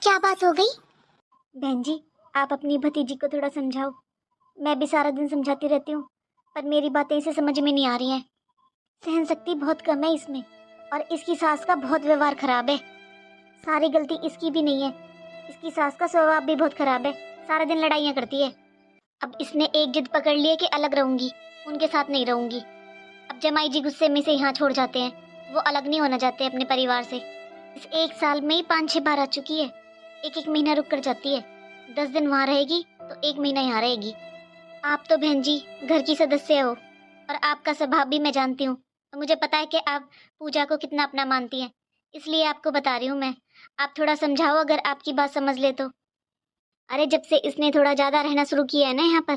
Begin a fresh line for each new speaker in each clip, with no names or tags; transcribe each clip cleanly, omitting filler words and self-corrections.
क्या बात हो गई?
बहन जी, आप अपनी भतीजी को थोड़ा समझाओ। मैं भी सारा दिन समझाती रहती हूँ, पर मेरी बातें इसे समझ में नहीं आ रही हैं। सहन शक्ति बहुत कम है इसमें, और इसकी सास का बहुत व्यवहार खराब है। सारी गलती इसकी भी नहीं है, इसकी सास का स्वभाव भी बहुत खराब है। सारा दिन लड़ाइयाँ करती है। अब इसने एक जिद पकड़ ली है कि अलग रहूंगी, उनके साथ नहीं रहूंगी। अब जमाई जी गुस्से में से यहाँ छोड़ जाते हैं, वो अलग नहीं होना चाहते अपने परिवार से। इस एक साल में ही 5-6 बार आ चुकी है। एक एक महीना रुक कर जाती है। 10 दिन वहाँ रहेगी तो 1 महीना यहाँ रहेगी। आप तो बहन जी घर की सदस्य हो, और आपका स्वभाव भी मैं जानती हूँ। और मुझे पता है कि आप पूजा को कितना अपना मानती हैं, इसलिए आपको बता रही हूँ मैं। आप थोड़ा समझाओ, अगर आपकी बात समझ ले तो। अरे जब से इसने थोड़ा ज़्यादा रहना शुरू किया है ना यहाँ पर,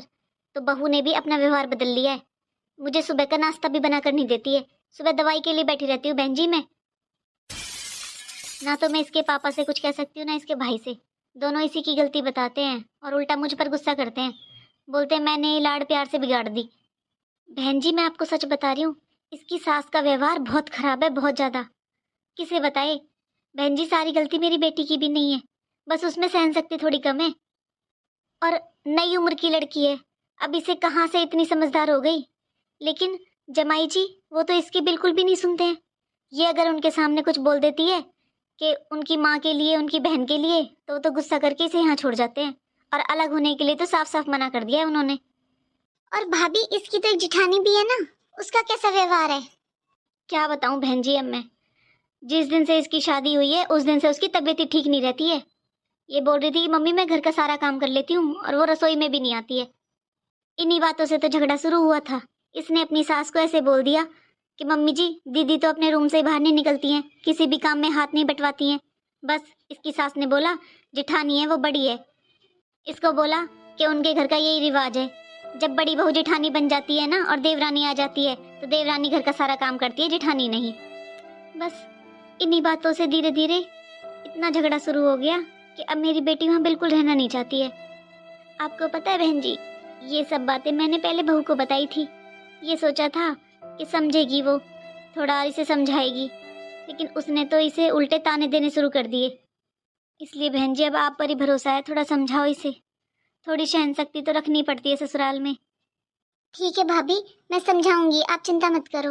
तो बहू ने भी अपना व्यवहार बदल लिया है। मुझे सुबह का नाश्ता भी बना कर नहीं देती है। सुबह दवाई के लिए बैठी रहती हूँ बहन जी मैं। ना तो मैं इसके पापा से कुछ कह सकती हूँ, ना इसके भाई से। दोनों इसी की गलती बताते हैं और उल्टा मुझ पर गुस्सा करते हैं। बोलते हैं मैंने ये लाड़ प्यार से बिगाड़ दी। बहन जी मैं आपको सच बता रही हूँ, इसकी सास का व्यवहार बहुत खराब है, बहुत ज़्यादा। किसे बताए? बहन जी सारी गलती मेरी बेटी की भी नहीं है, बस उसमें सहन शक्ति थोड़ी कम है। और नई उम्र की लड़की है, अब इसे कहाँ से इतनी समझदार हो गई। लेकिन जमाई जी वो तो इसकी बिल्कुल भी नहीं सुनते हैं। ये अगर उनके सामने कुछ बोल देती है कि उनकी माँ के लिए, उनकी बहन के लिए, तो वो तो गुस्सा करके इसे यहाँ छोड़ जाते हैं। और अलग होने के लिए तो साफ साफ मना कर दिया है उन्होंने।
और भाभी इसकी तो एक जिठानी भी है ना, उसका कैसा व्यवहार है?
क्या बताऊं बहन जी, अब मैं जिस दिन से इसकी शादी हुई है उस दिन से उसकी तबीयत ही ठीक नहीं रहती है। ये बोल रही थी कि मम्मी मैं घर का सारा काम कर लेती हूँ, और वो रसोई में भी नहीं आती है। इन्हीं बातों से तो झगड़ा शुरू हुआ था। इसने अपनी सास को ऐसे बोल दिया कि मम्मी जी दीदी तो अपने रूम से बाहर नहीं निकलती हैं, किसी भी काम में हाथ नहीं बटवाती हैं। बस इसकी सास ने बोला जिठानी है वो बड़ी है। इसको बोला कि उनके घर का यही रिवाज है, जब बड़ी बहू जेठानी बन जाती है ना और देवरानी आ जाती है, तो देवरानी घर का सारा काम करती है, जेठानी नहीं। बस इन्हीं बातों से धीरे धीरे इतना झगड़ा शुरू हो गया कि अब मेरी बेटी वहाँ बिल्कुल रहना नहीं चाहती है। आपको पता है बहन जी, ये सब बातें मैंने पहले बहू को बताई थी। ये सोचा था कि समझेगी वो, थोड़ा इसे समझाएगी, लेकिन उसने तो इसे उल्टे ताने देने शुरू कर दिए। इसलिए बहन जी अब आप पर ही भरोसा है, थोड़ा समझाओ इसे। थोड़ी सहन शक्ति तो रखनी पड़ती है ससुराल में।
ठीक है भाभी, मैं समझाऊंगी, आप चिंता मत करो।